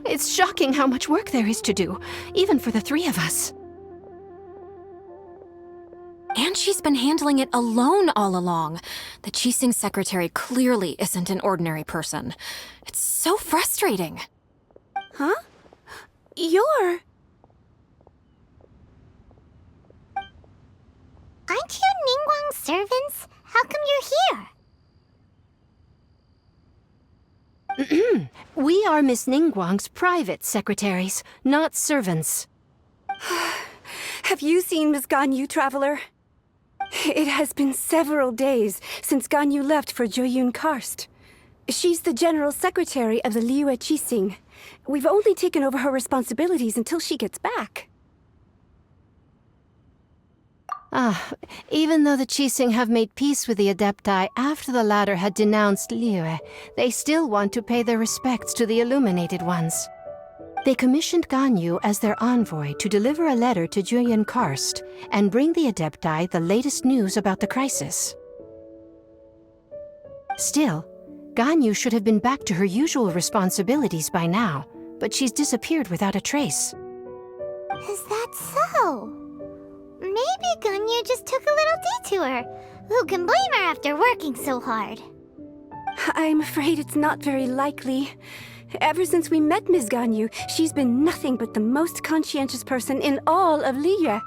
It's shocking how much work there is to do, even for the three of us. And she's been handling it alone all along. The Qixing secretary clearly isn't an ordinary person. It's so frustrating. Huh? You're... Aren't you Ningguang's servants? How come you're here? We are Miss Ningguang's private secretaries, not servants. Have you seen Miss Ganyu, Traveler? It has been several days since Ganyu left for Jueyun Karst. She's the general secretary of the Liyue Qixing. We've only taken over her responsibilities until she gets back. Even though the Qixing have made peace with the Adepti after the latter had denounced Liyue, they still want to pay their respects to the Illuminated Ones. They commissioned Ganyu as their envoy to deliver a letter to Jueyun Karst and bring the Adepti the latest news about the crisis. Still, Ganyu should have been back to her usual responsibilities by now, but she's disappeared without a trace. Is that so? Maybe Ganyu just took a little detour. Who can blame her after working so hard? I'm afraid it's not very likely. Ever since we met Ms. Ganyu, she's been nothing but the most conscientious person in all of Liyue.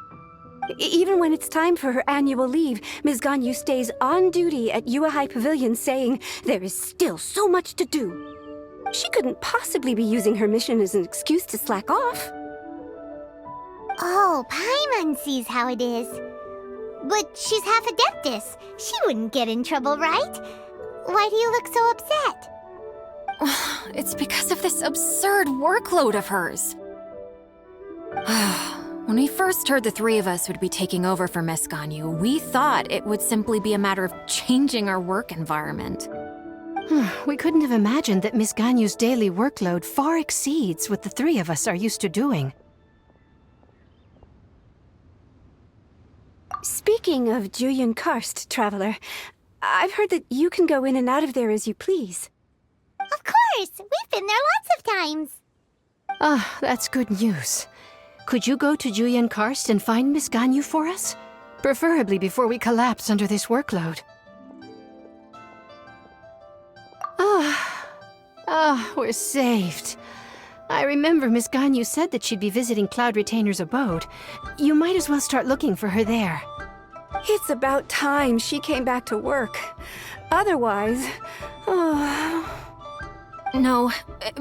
Even when it's time for her annual leave, Ms. Ganyu stays on duty at Yuehai Pavilion saying there is still so much to do. She couldn't possibly be using her mission as an excuse to slack off. Oh, Paimon sees how it is. But she's half Adeptus. She wouldn't get in trouble, right? Why do you look so upset? It's because of this absurd workload of hers. When we first heard the three of us would be taking over for Miss Ganyu, we thought it would simply be a matter of changing our work environment. We couldn't have imagined that Miss Ganyu's daily workload far exceeds what the three of us are used to doing. Speaking of Jueyun Karst, Traveler, I've heard that you can go in and out of there as you please. Of course! We've been there lots of times! That's good news. Could you go to Jueyun Karst and find Miss Ganyu for us? Preferably before we collapse under this workload. We're saved. I remember Miss Ganyu said that she'd be visiting Cloud Retainer's abode. You might as well start looking for her there. It's about time she came back to work. Otherwise... No,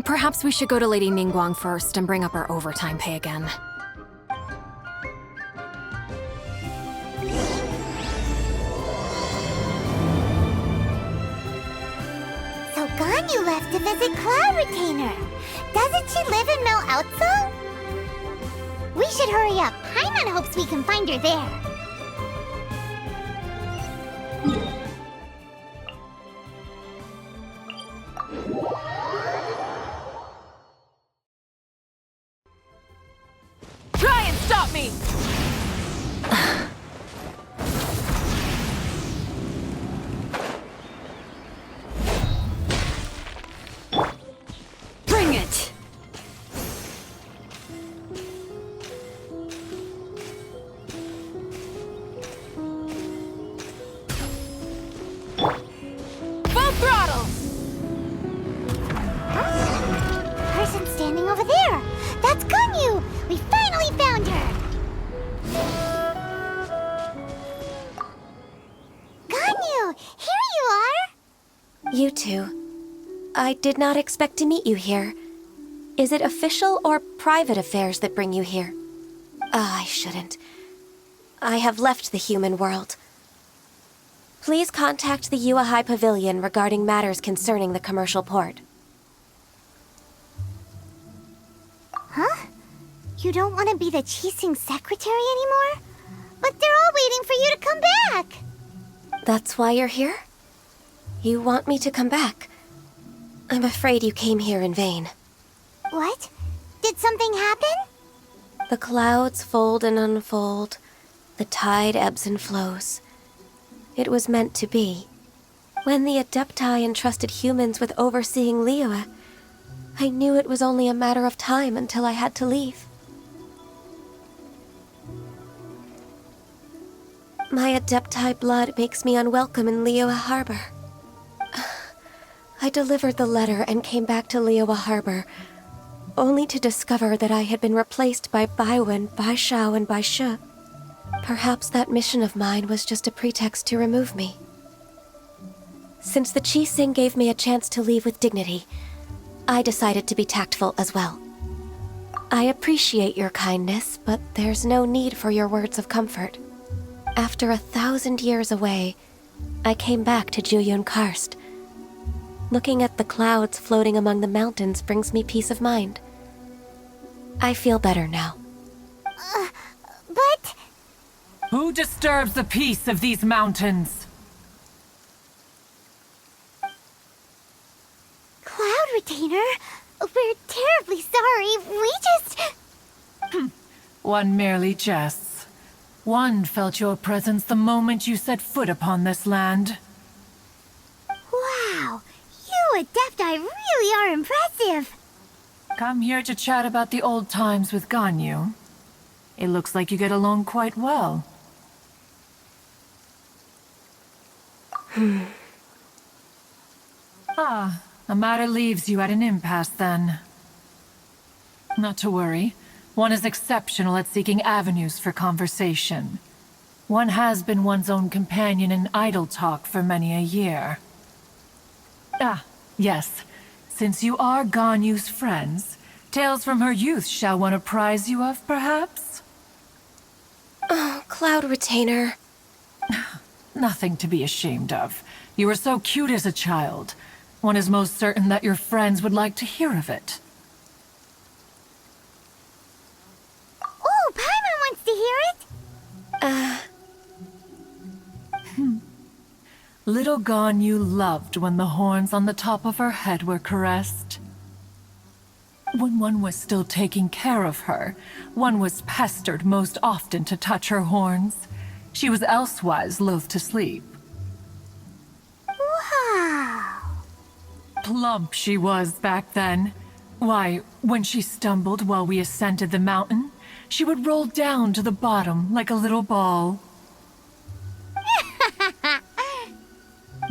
perhaps we should go to Lady Ningguang first and bring up our overtime pay again. So Ganyu left to visit Cloud Retainer. Doesn't she live in Mel Outso? We should hurry up. Paimon hopes we can find her there. Try and stop me! Bring it! Full throttle! Person standing over there. That's Ganyu! We finally found her! Ganyu! Here you are! You two. I did not expect to meet you here. Is it official or private affairs that bring you here? I shouldn't. I have left the human world. Please contact the Yuehai Pavilion regarding matters concerning the commercial port. Huh? You don't want to be the Qixing secretary anymore? But they're all waiting for you to come back! That's why you're here? You want me to come back? I'm afraid you came here in vain. What? Did something happen? The clouds fold and unfold. The tide ebbs and flows. It was meant to be. When the Adepti entrusted humans with overseeing Liyue, I knew it was only a matter of time until I had to leave. My Adepti blood makes me unwelcome in Liyue Harbor. I delivered the letter and came back to Liyue Harbor, only to discover that I had been replaced by Baiwen, Baishao, and Baishu. Perhaps that mission of mine was just a pretext to remove me. Since the Qixing gave me a chance to leave with dignity, I decided to be tactful as well. I appreciate your kindness, but there's no need for your words of comfort. After 1,000 years away, I came back to Jueyun Karst. Looking at the clouds floating among the mountains brings me peace of mind. I feel better now. But... Who disturbs the peace of these mountains? Cloud Retainer, we're terribly sorry. We just... One merely jests. One felt your presence the moment you set foot upon this land. Wow, you Adepti really are impressive. Come here to chat about the old times with Ganyu. It looks like you get along quite well. Ah, the matter leaves you at an impasse then. Not to worry. One is exceptional at seeking avenues for conversation. One has been one's own companion in idle talk for many a year. Ah, yes. Since you are Ganyu's friends, tales from her youth shall one apprise you of, perhaps? Oh, Cloud Retainer. Nothing to be ashamed of. You were so cute as a child. One is most certain that your friends would like to hear of it. Oh, Paimon wants to hear it. Little Ganyu loved when the horns on the top of her head were caressed. When one was still taking care of her, one was pestered most often to touch her horns. She was elsewise loath to sleep. Wow. Plump she was back then. Why, when she stumbled while we ascended the mountain, she would roll down to the bottom like a little ball.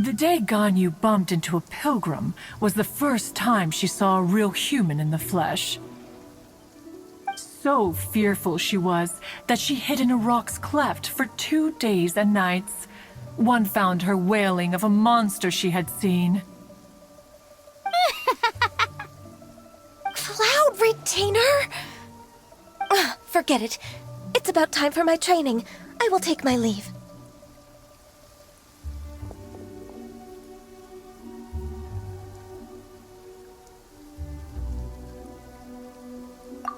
The day Ganyu bumped into a pilgrim was the first time she saw a real human in the flesh. So fearful she was that she hid in a rock's cleft for 2 days and nights. One found her wailing of a monster she had seen. Cloud Retainer? Forget it. It's about time for my training. I will take my leave.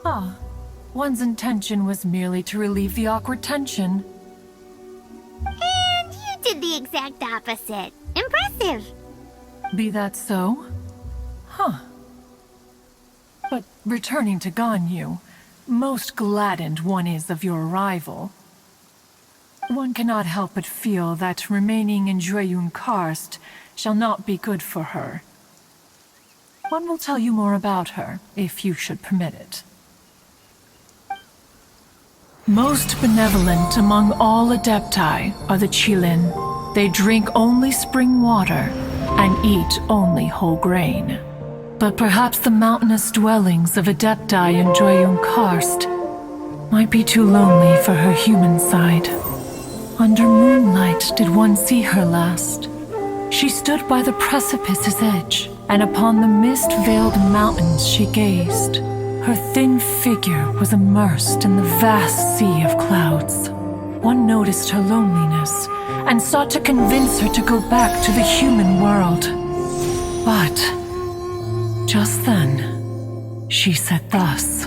Ah, one's intention was merely to relieve the awkward tension. And you did the exact opposite. Impressive. Be that so? Huh. But returning to Ganyu, most gladdened one is of your arrival. One cannot help but feel that remaining in Jueyun Karst shall not be good for her. One will tell you more about her, if you should permit it. Most benevolent among all Adepti are the Qilin. They drink only spring water and eat only whole grain. But perhaps the mountainous dwellings of Adepti in Jueyun Karst might be too lonely for her human side. Under moonlight did one see her last. She stood by the precipice's edge, and upon the mist-veiled mountains she gazed. Her thin figure was immersed in the vast sea of clouds. One noticed her loneliness and sought to convince her to go back to the human world. But just then, she said thus.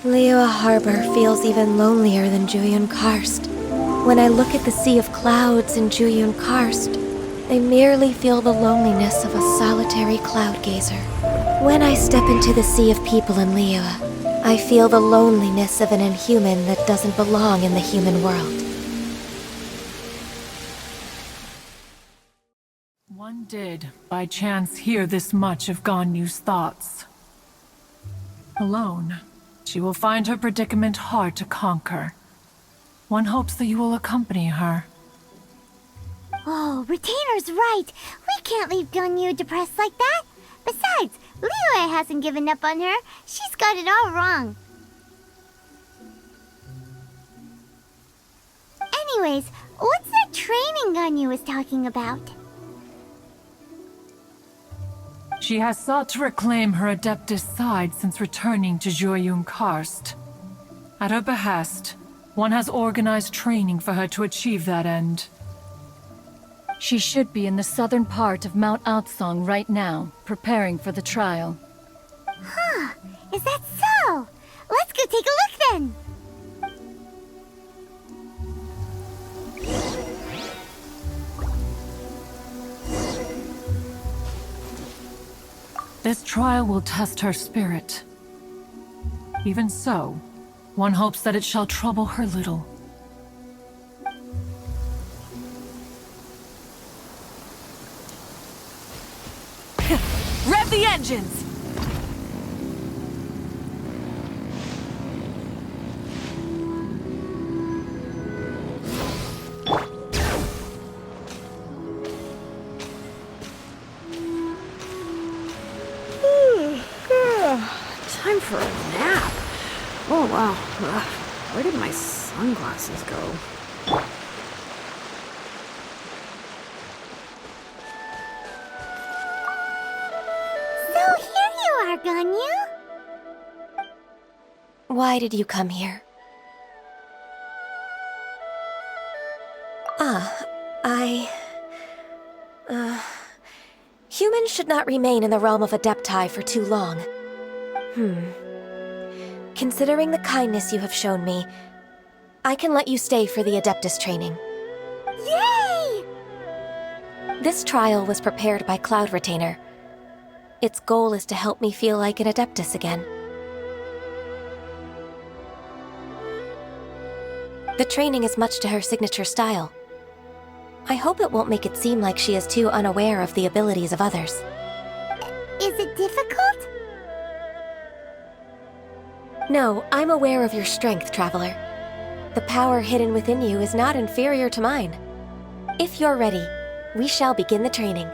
Liyue Harbor feels even lonelier than Jueyun Karst. When I look at the sea of clouds in Jueyun Karst, I merely feel the loneliness of a solitary cloud gazer. When I step into the sea of people in Liyue, I feel the loneliness of an inhuman that doesn't belong in the human world. One Did, by chance, hear this much of Ganyu's thoughts. Alone, she will find her predicament hard to conquer. One hopes that you will accompany her. Oh, Retainer's right. We can't leave Ganyu depressed like that. Besides, Liyue hasn't given up on her. She's got it all wrong. Anyways, what's that training Ganyu was talking about? She has sought to reclaim her Adeptus side since returning to Joyun Karst. At her behest, one has organized training for her to achieve that end. She should be in the southern part of Mount Aotsong right now, preparing for the trial. Huh, is that so? Let's go take a look then! This trial will test her spirit. Even so, one hopes that it shall trouble her little. Rev the engines! Time for a nap. Oh, wow. Ugh. Where did my sunglasses go? So here you are, Ganyu. Why did you come here? Humans should not remain in the realm of Adepti for too long. Considering the kindness you have shown me, I can let you stay for the Adeptus training. Yay! This trial was prepared by Cloud Retainer. Its goal is to help me feel like an Adeptus again. The training is much to her signature style. I hope it won't make it seem like she is too unaware of the abilities of others. Is it difficult? No, I'm aware of your strength, Traveler. The power hidden within you is not inferior to mine. If you're ready, we shall begin the training.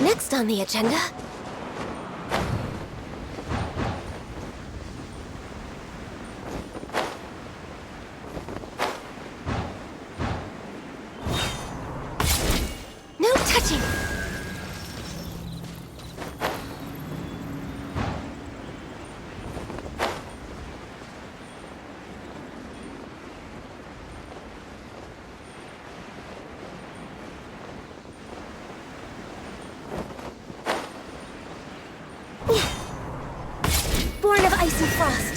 Next on the agenda... no touching! Born of ice and frost.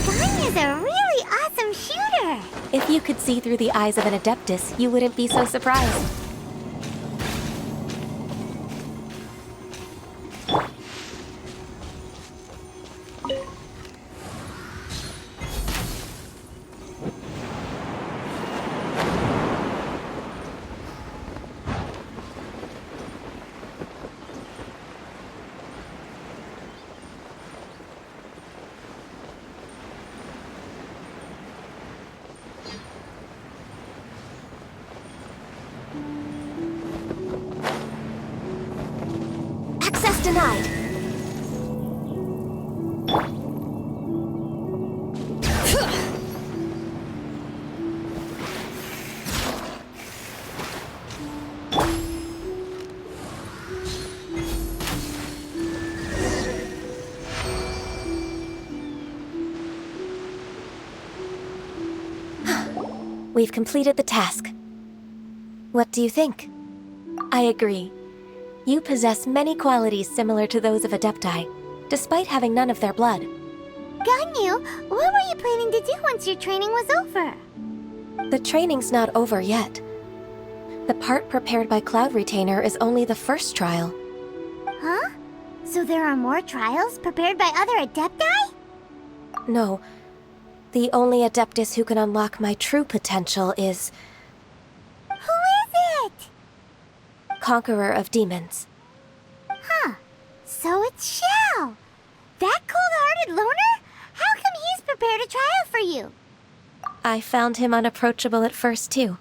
Ganyu's a really awesome shooter! If you could see through the eyes of an Adeptus, you wouldn't be so surprised. Access denied. We've completed the task. What do you think? I agree. You possess many qualities similar to those of Adepti, despite having none of their blood. Ganyu, what were you planning to do once your training was over? The training's not over yet. The part prepared by Cloud Retainer is only the first trial. Huh? So there are more trials prepared by other Adepti? No. The only Adeptus who can unlock my true potential is... Who is it? Conqueror of Demons. Huh. So it's Xiao. That cold-hearted loner? How come he's prepared a trial for you? I found him unapproachable at first, too.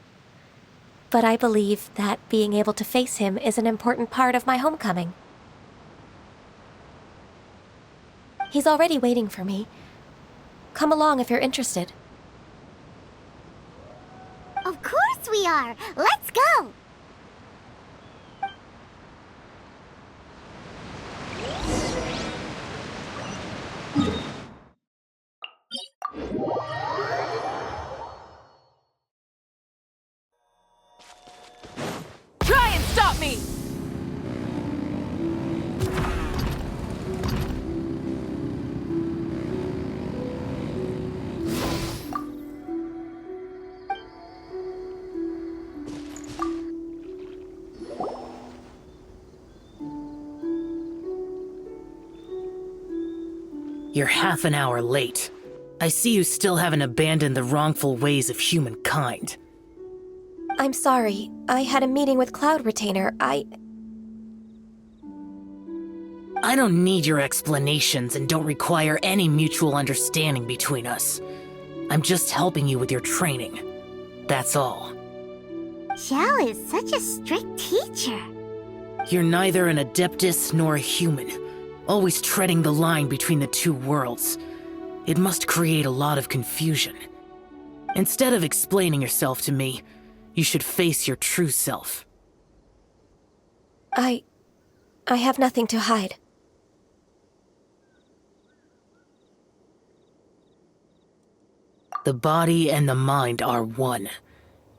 But I believe that being able to face him is an important part of my homecoming. He's already waiting for me. Come along if you're interested. Of course we are! Let's go! Try and stop me! You're half an hour late. I see you still haven't abandoned the wrongful ways of humankind. I'm sorry. I had a meeting with Cloud Retainer. I don't need your explanations and don't require any mutual understanding between us. I'm just helping you with your training. That's all. Xiao is such a strict teacher. You're neither an Adeptus nor a human, always treading the line between the two worlds. It must create a lot of confusion. Instead of explaining yourself to me, you should face your true self. I have nothing to hide. The body and the mind are one.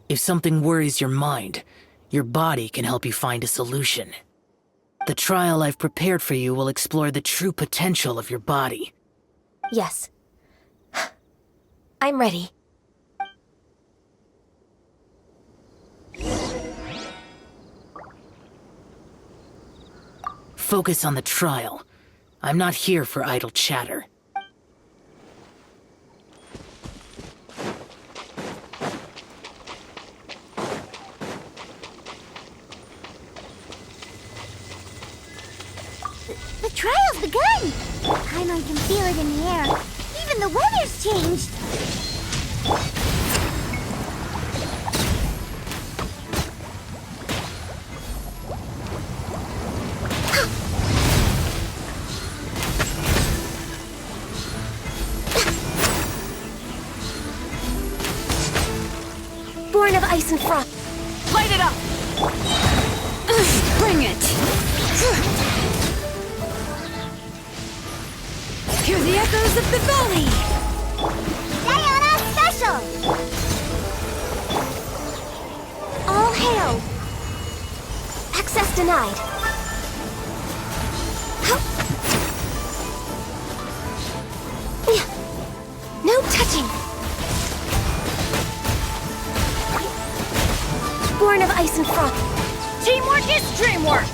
If something worries your mind, your body can help you find a solution. The trial I've prepared for you will explore the true potential of your body. Yes. I'm ready. Focus on the trial. I'm not here for idle chatter. The trial's begun! Paimon can feel it in the air. Even the weather's changed! Born of ice and frost. Light it up! Bring it! Hear the echoes of the valley! Diana Special! All hail! Access denied. No touching! Born of ice and frost. Teamwork is dreamwork!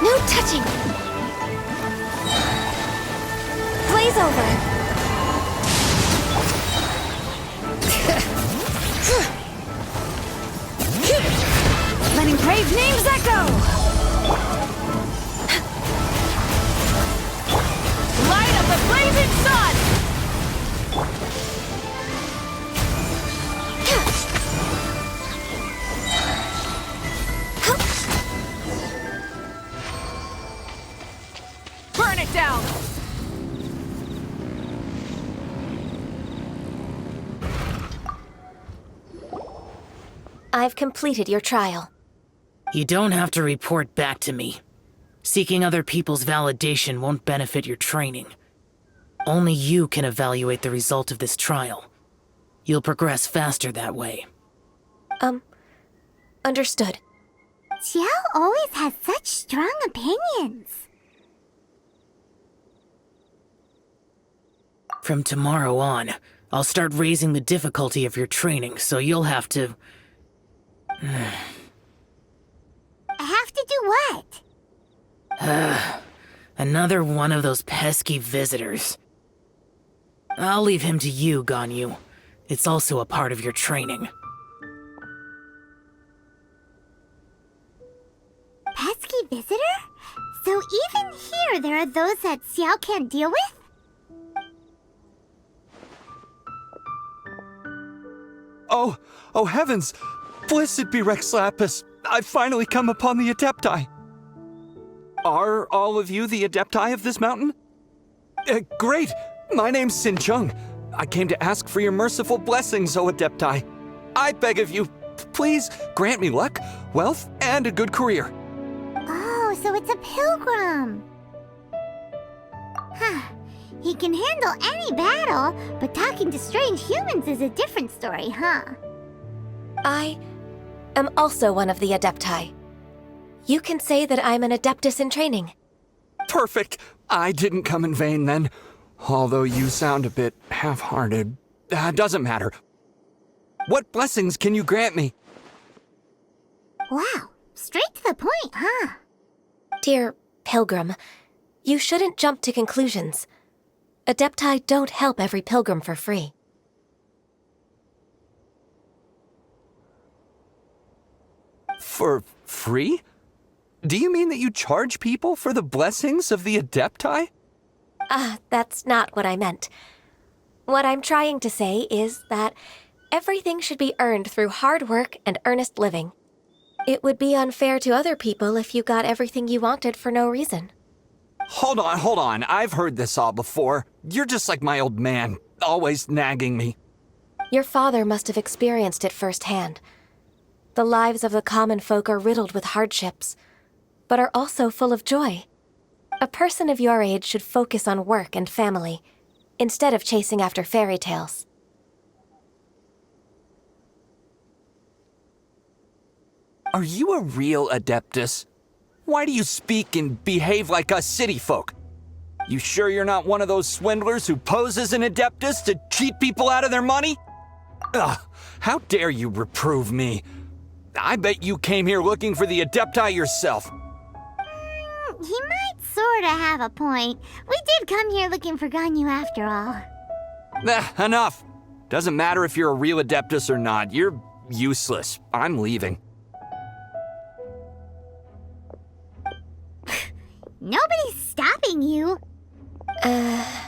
No touching! Blaze over! Letting brave names echo! Light up the blazing sun! Burn it down! I I've completed your trial. You don't have to report back to me. Seeking other people's validation won't benefit your training. Only you can evaluate the result of this trial. You'll progress faster that way. Understood. Xiao always has such strong opinions. From tomorrow on, I'll start raising the difficulty of your training, so you'll have to... Have to do what? Another one of those pesky visitors. I'll leave him to you, Ganyu. It's also a part of your training. Pesky visitor? So even here there are those that Xiao can't deal with? Oh heavens! Blessed be Rex Lapis! I've finally come upon the Adepti! Are all of you the Adepti of this mountain? Great! My name's Sin Chung. I came to ask for your merciful blessings, O Adepti. I beg of you, please grant me luck, wealth, and a good career. Oh, so it's a pilgrim. Huh. He can handle any battle, but talking to strange humans is a different story, huh? I am also one of the Adepti. You can say that I'm an Adeptus in training. Perfect! I didn't come in vain then. Although you sound a bit half-hearted. Doesn't matter. What blessings can you grant me? Wow, straight to the point, huh? Dear Pilgrim, you shouldn't jump to conclusions. Adepti don't help every pilgrim for free. For free? Do you mean that you charge people for the blessings of the Adepti? That's not what I meant. What I'm trying to say is that everything should be earned through hard work and earnest living. It would be unfair to other people if you got everything you wanted for no reason. Hold on. I've heard this all before. You're just like my old man, always nagging me. Your father must have experienced it firsthand. The lives of the common folk are riddled with hardships, but are also full of joy. A person of your age should focus on work and family, instead of chasing after fairy tales. Are you a real Adeptus? Why do you speak and behave like us city folk? You sure you're not one of those swindlers who pose as an Adeptus to cheat people out of their money? Ugh, how dare you reprove me? I bet you came here looking for the Adepti yourself. He might sorta have a point. We did come here looking for Ganyu after all. Enough. Doesn't matter if you're a real Adeptus or not. You're useless. I'm leaving. Nobody's stopping you. Ganyu,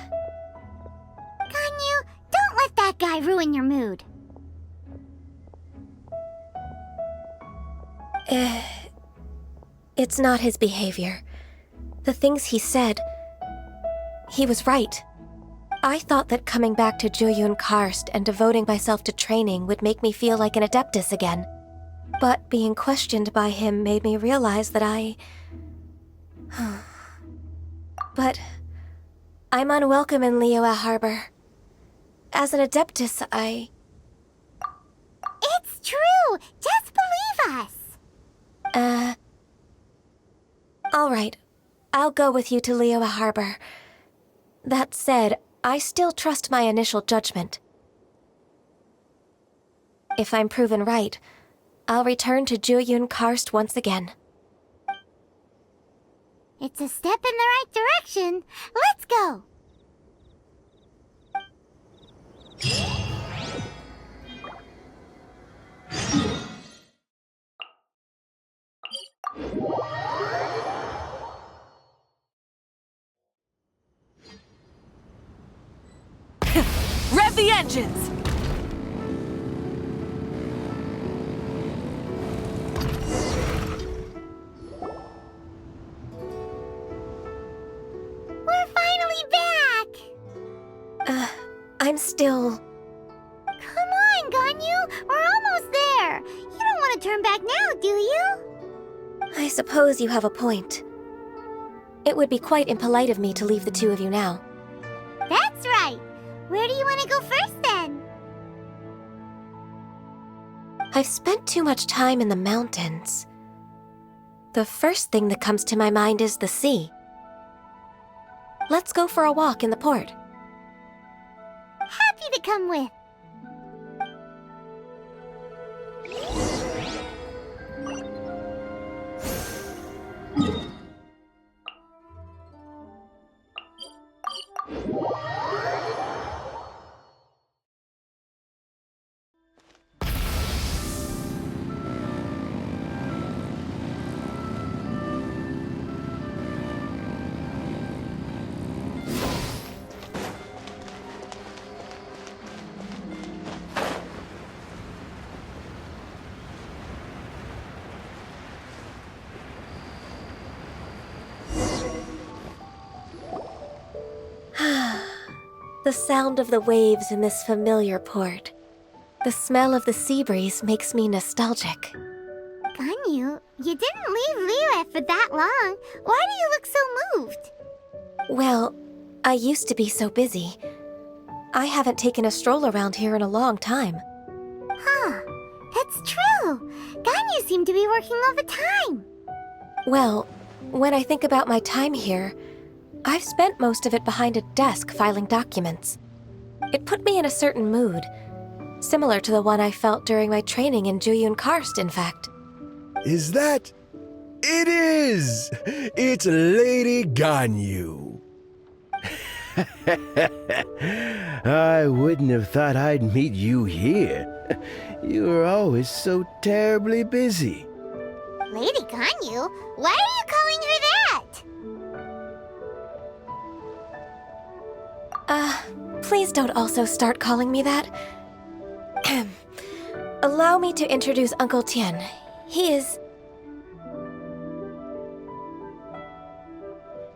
don't let that guy ruin your mood. It's not his behavior. The things he said, he was right. I thought that coming back to Jueyun Karst and devoting myself to training would make me feel like an Adeptus again. But being questioned by him made me realize that But I'm unwelcome in Liyue Harbor. As an Adeptus, It's true! Just believe us! All right. I'll go with you to Liyue Harbor. That said, I still trust my initial judgment. If I'm proven right, I'll return to Jueyun Karst once again. It's a step in the right direction. Let's go! Rev the engines! We're finally back! I'm still... Come on, Ganyu! We're almost there! You don't want turn back now, do you? I suppose you have a point. It would be quite impolite of me to leave the two of you now. That's right. Where do you want to go first, then? I've spent too much time in the mountains. The first thing that comes to my mind is the sea. Let's go for a walk in the port. Happy to come with. The sound of the waves in this familiar port. The smell of the sea breeze makes me nostalgic. Ganyu, you didn't leave Liyue for that long. Why do you look so moved? Well, I used to be so busy. I haven't taken a stroll around here in a long time. Huh, it's true. Ganyu seemed to be working all the time. Well, when I think about my time here, I've spent most of it behind a desk filing documents. It put me in a certain mood, similar to the one I felt during my training in Juyun Karst, in fact. Is that? It is! It's Lady Ganyu. I wouldn't have thought I'd meet you here. You were always so terribly busy. Lady Ganyu? Why are you calling her that? Please don't also start calling me that. Allow me to introduce Uncle Tian. He is...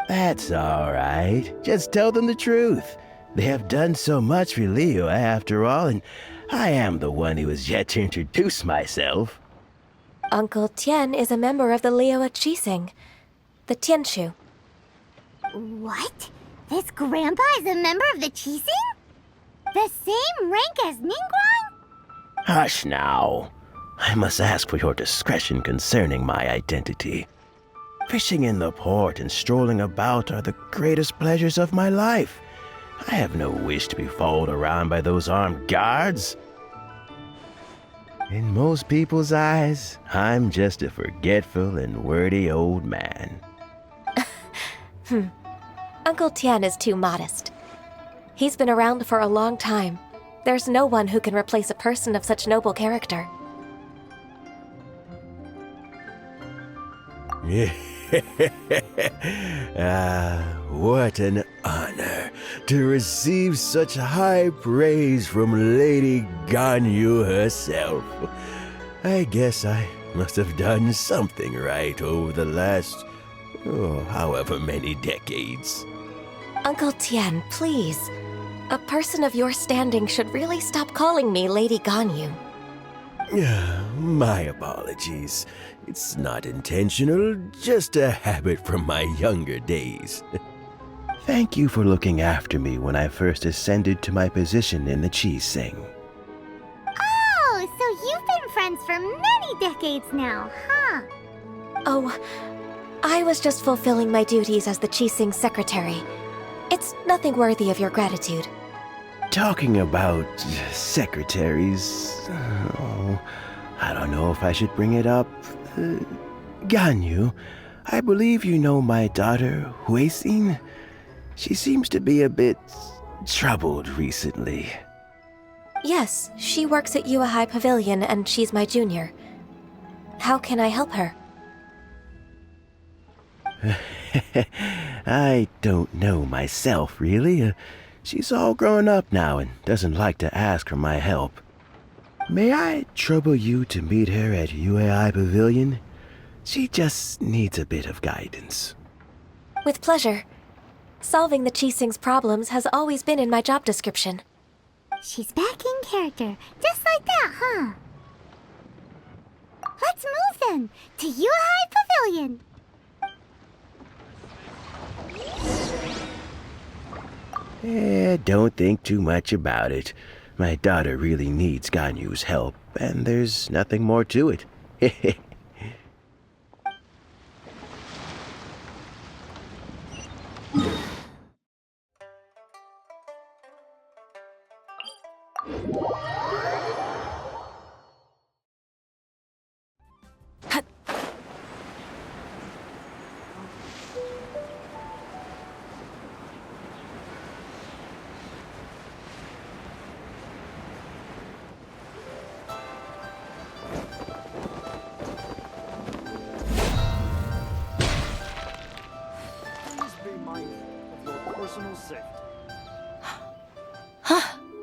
That's all right. Just tell them the truth. They have done so much for Liyue after all, and I am the one who has yet to introduce myself. Uncle Tian is a member of the Liyue Qixing, the Tianshu. What? This grandpa is a member of the Qixing? The same rank as Ningguang? Hush now. I must ask for your discretion concerning my identity. Fishing in the port and strolling about are the greatest pleasures of my life. I have no wish to be followed around by those armed guards. In most people's eyes, I'm just a forgetful and wordy old man. Uncle Tian is too modest. He's been around for a long time. There's no one who can replace a person of such noble character. What an honor to receive such high praise from Lady Ganyu herself. I guess I must have done something right over the last, however many decades. Uncle Tian, please. A person of your standing should really stop calling me Lady Ganyu. My apologies. It's not intentional, just a habit from my younger days. Thank you for looking after me when I first ascended to my position in the Qixing. Oh, so you've been friends for many decades now, huh? Oh, I was just fulfilling my duties as the Qixing secretary. It's nothing worthy of your gratitude. Talking about secretaries, I don't know if I should bring it up. Ganyu, I believe you know my daughter, Huixin. She seems to be a bit troubled recently. Yes, she works at Yua High Pavilion and she's my junior. How can I help her? I don't know myself, really. She's all grown up now and doesn't like to ask for my help. May I trouble you to meet her at UAI Pavilion? She just needs a bit of guidance. With pleasure. Solving the Qixing's problems has always been in my job description. She's back in character, just like that, huh? Let's move then, to Yuhai Pavilion. Don't think too much about it. My daughter really needs Ganyu's help, and there's nothing more to it.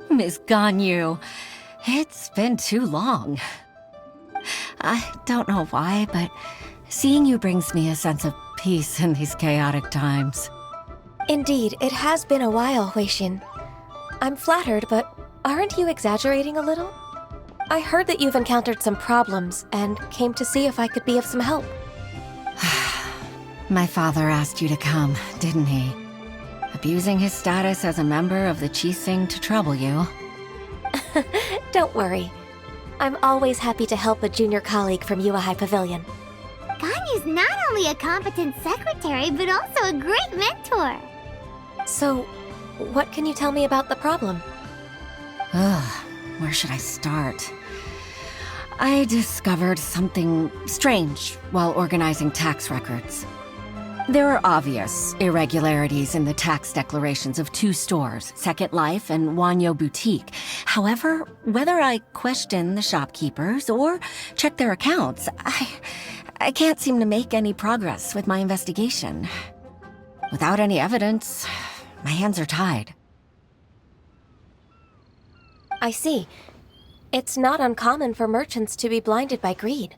Miss Ganyu, it's been too long. I don't know why, but seeing you brings me a sense of peace in these chaotic times. Indeed, it has been a while, Huixin. I'm flattered, but aren't you exaggerating a little? I heard that you've encountered some problems and came to see if I could be of some help. My father asked you to come, didn't he? Abusing his status as a member of the Qixing to trouble you. Don't worry. I'm always happy to help a junior colleague from Yuhai Pavilion. Ganyu's not only a competent secretary, but also a great mentor. So, what can you tell me about the problem? Where should I start? I discovered something strange while organizing tax records. There are obvious irregularities in the tax declarations of two stores, Second Life and Wanyo Boutique. However, whether I question the shopkeepers or check their accounts, I can't seem to make any progress with my investigation. Without any evidence, my hands are tied. I see. It's not uncommon for merchants to be blinded by greed.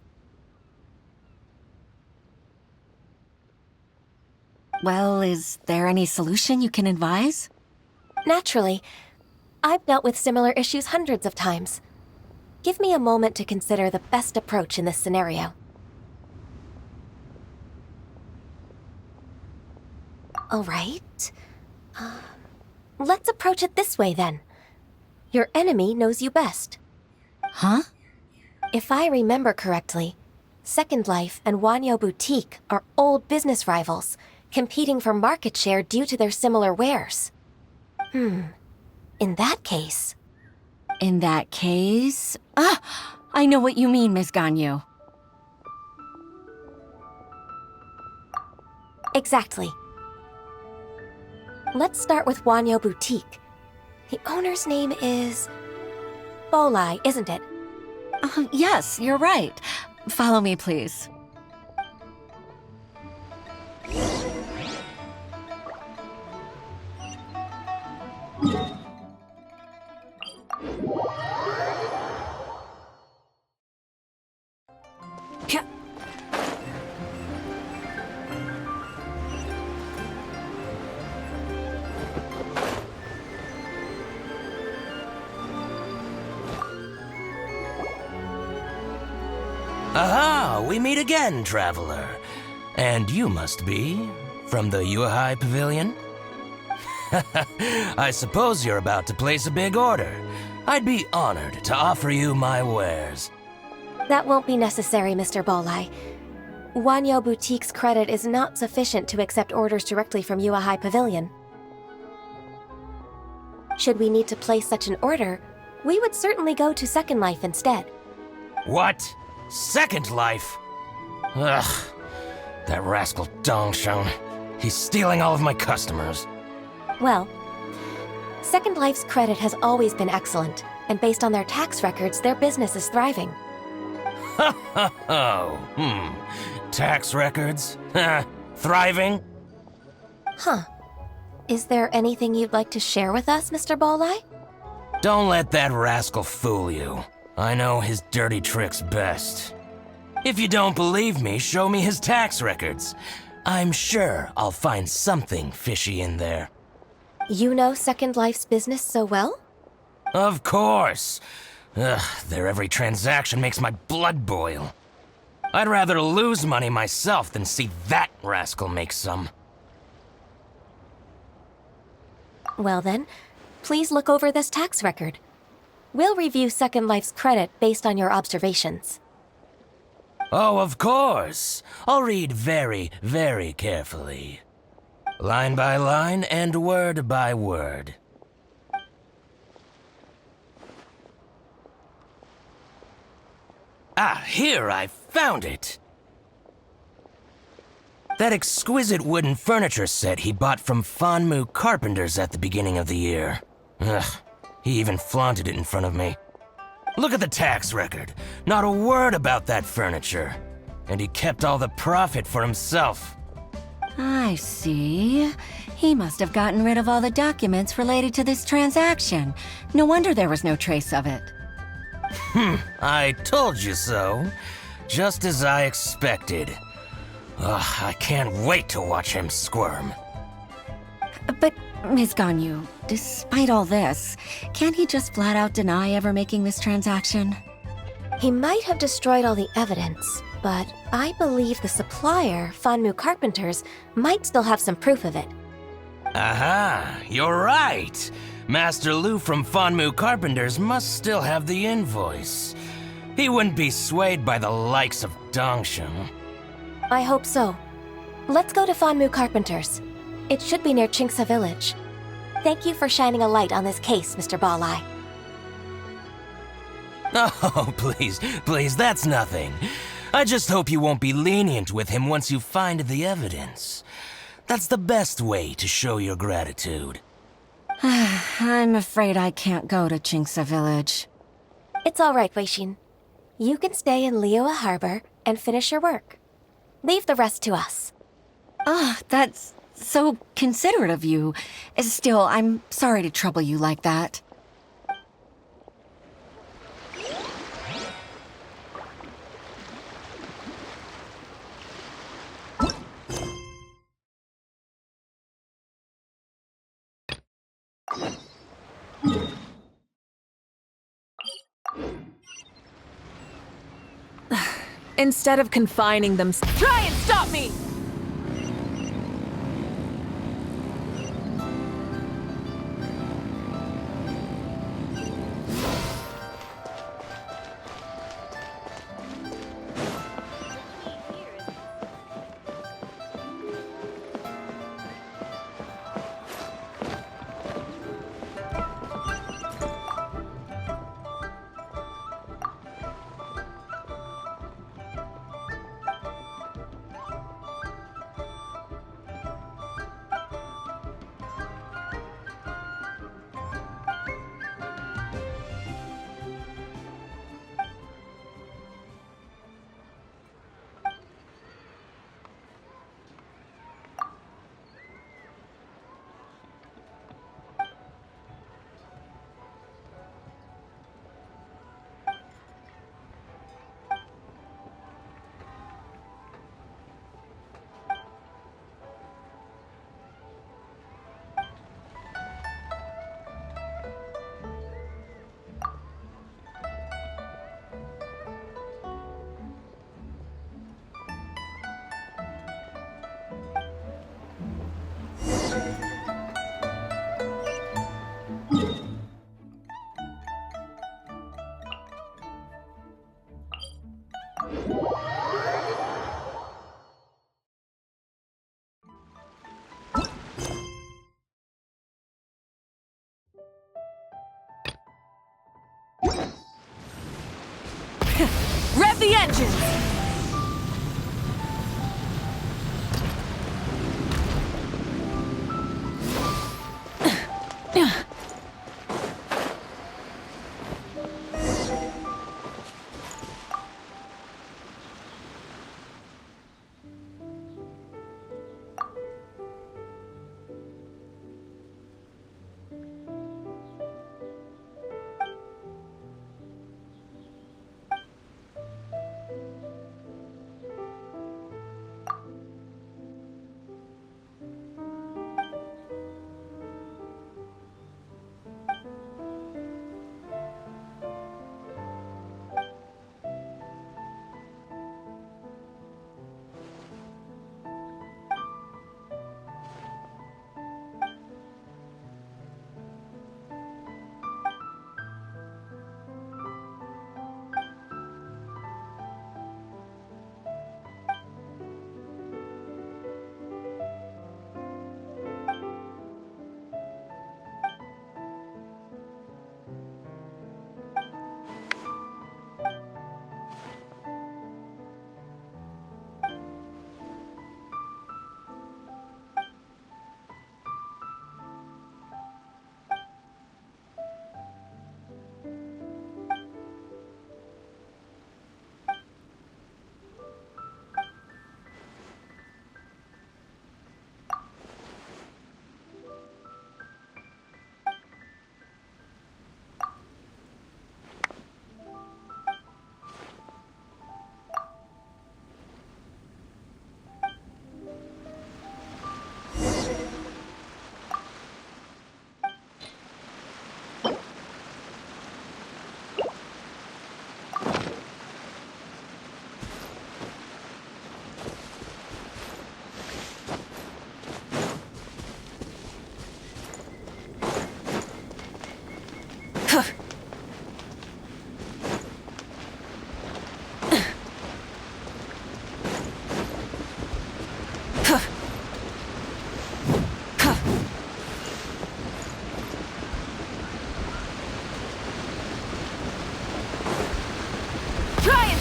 Well, is there any solution you can advise? Naturally. I've dealt with similar issues hundreds of times. Give me a moment to consider the best approach in this scenario. All right. Let's approach it this way, then. Your enemy knows you best. Huh? If I remember correctly, Second Life and Wanyo Boutique are old business rivals, competing for market share due to their similar wares. In that case... In that case... I know what you mean, Miss Ganyu. Exactly. Let's start with Wanyo Boutique. The owner's name is... Bolai, isn't it? Yes, you're right. Follow me, please. Aha! We meet again, traveler. And you must be from the Yuhai Pavilion? I suppose you're about to place a big order. I'd be honored to offer you my wares. That won't be necessary, Mr. Bolai. Wanyo Boutique's credit is not sufficient to accept orders directly from Yuhai Pavilion. Should we need to place such an order, we would certainly go to Second Life instead. What? Second Life? Ugh. That rascal Dongsheng. He's stealing all of my customers. Well, Second Life's credit has always been excellent, and based on their tax records, their business is thriving. Tax records? Thriving? Huh. Is there anything you'd like to share with us, Mr. Bolai? Don't let that rascal fool you. I know his dirty tricks best. If you don't believe me, show me his tax records. I'm sure I'll find something fishy in there. You know Second Life's business so well? Of course. Ugh, their every transaction makes my blood boil. I'd rather lose money myself than see that rascal make some. Well then, please look over this tax record. We'll review Second Life's credit based on your observations. Oh, of course. I'll read very, very carefully. Line by line and word by word. Ah, here, I found it! That exquisite wooden furniture set he bought from Fanmu Carpenters at the beginning of the year. Ugh, he even flaunted it in front of me. Look at the tax record. Not a word about that furniture. And he kept all the profit for himself. I see. He must have gotten rid of all the documents related to this transaction. No wonder there was no trace of it. I told you so. Just as I expected. Ugh, I can't wait to watch him squirm. But, Ms. Ganyu, despite all this, can't he just flat out deny ever making this transaction? He might have destroyed all the evidence, but I believe the supplier, Fanmu Carpenters, might still have some proof of it. Aha, you're right. Master Lu from Fanmu Carpenters must still have the invoice. He wouldn't be swayed by the likes of Dongsheng. I hope so. Let's go to Fanmu Carpenters. It should be near Chinksa Village. Thank you for shining a light on this case, Mr. Balai. Oh, please, that's nothing. I just hope you won't be lenient with him once you find the evidence. That's the best way to show your gratitude. I'm afraid I can't go to Chinksa Village. It's all right, Weishin. You can stay in Liyue Harbor and finish your work. Leave the rest to us. That's so considerate of you. Still, I'm sorry to trouble you like that. Instead of confining them, try and stop me! Rev the engines!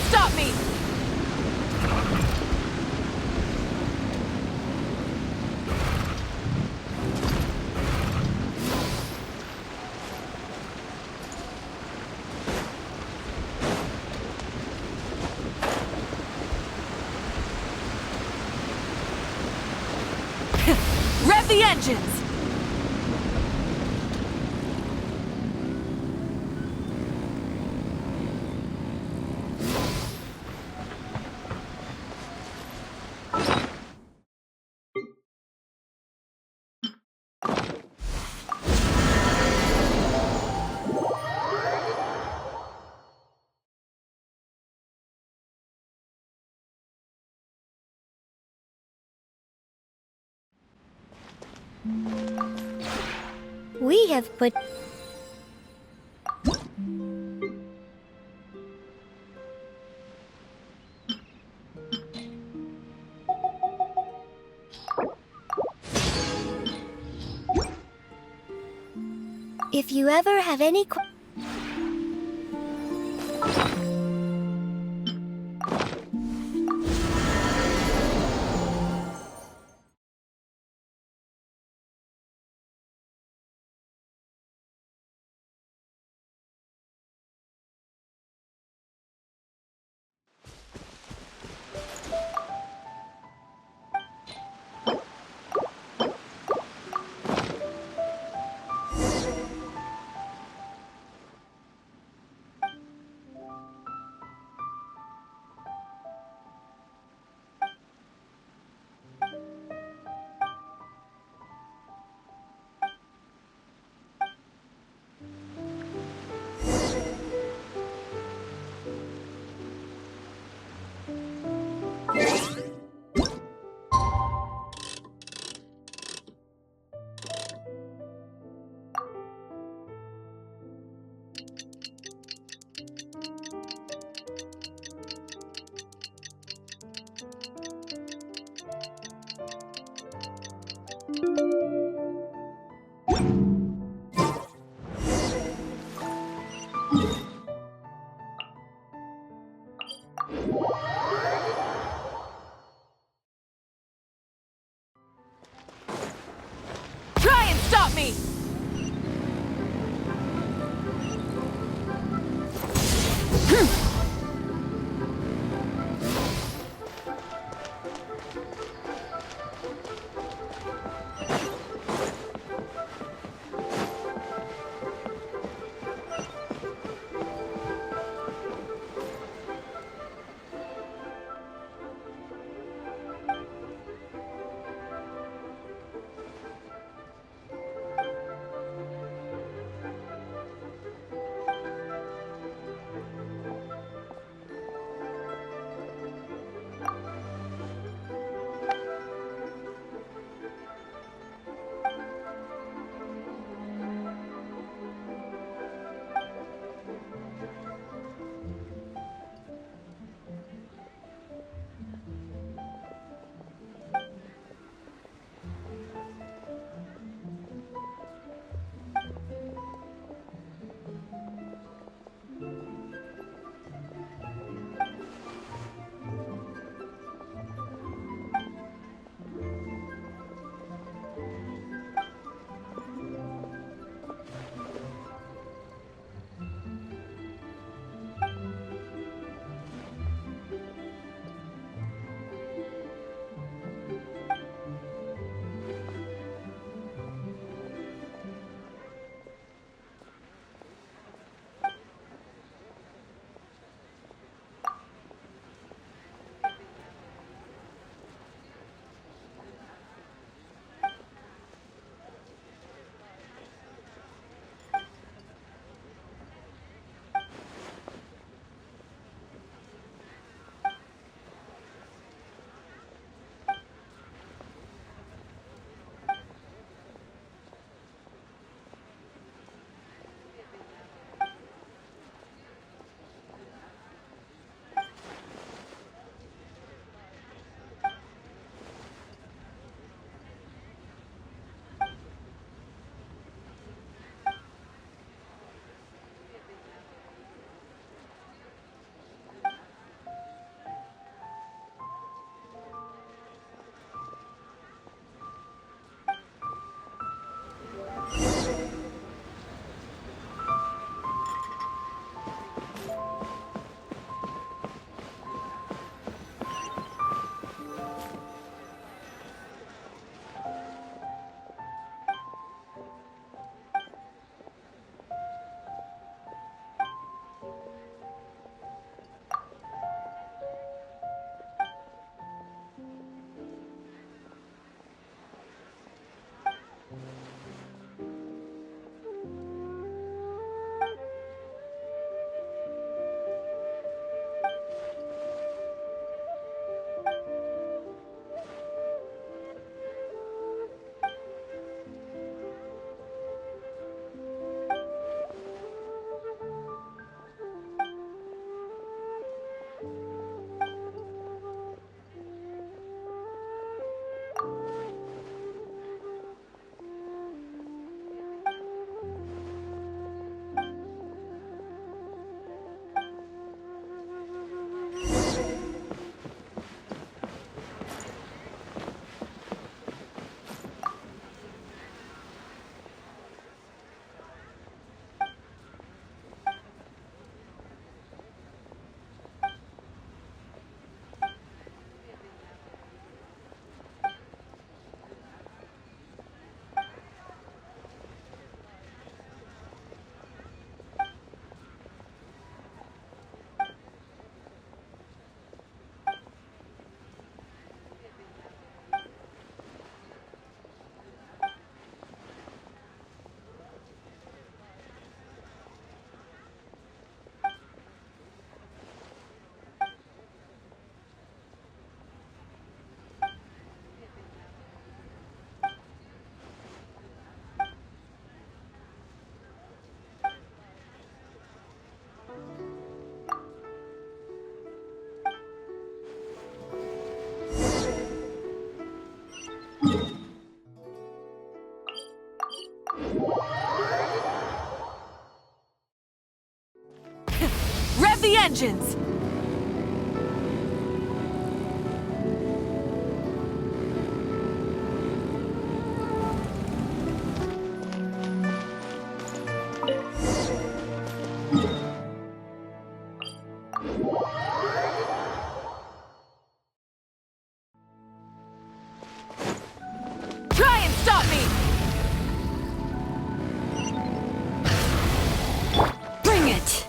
stop me! Rev the engines! We have put... If you ever have any Try and stop me! Set the engines! Try and stop me! Bring it!